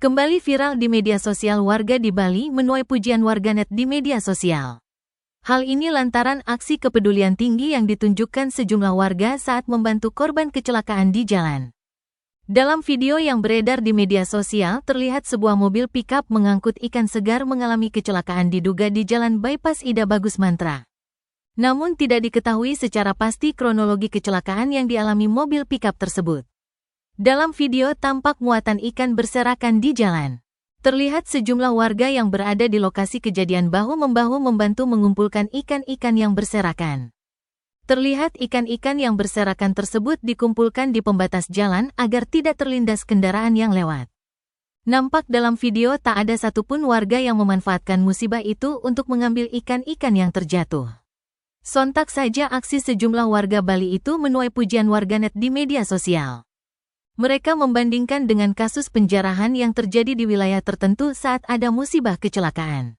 Kembali viral di media sosial, warga di Bali menuai pujian warganet di media sosial. Hal ini lantaran aksi kepedulian tinggi yang ditunjukkan sejumlah warga saat membantu korban kecelakaan di jalan. Dalam video yang beredar di media sosial, terlihat sebuah mobil pickup mengangkut ikan segar mengalami kecelakaan diduga di Jalan Bypass Ida Bagus Mantra. Namun tidak diketahui secara pasti kronologi kecelakaan yang dialami mobil pickup tersebut. Dalam video tampak muatan ikan berserakan di jalan. Terlihat sejumlah warga yang berada di lokasi kejadian bahu-membahu membantu mengumpulkan ikan-ikan yang berserakan. Terlihat ikan-ikan yang berserakan tersebut dikumpulkan di pembatas jalan agar tidak terlindas kendaraan yang lewat. Nampak dalam video tak ada satupun warga yang memanfaatkan musibah itu untuk mengambil ikan-ikan yang terjatuh. Sontak saja aksi sejumlah warga Bali itu menuai pujian warganet di media sosial. Mereka membandingkan dengan kasus penjarahan yang terjadi di wilayah tertentu saat ada musibah kecelakaan.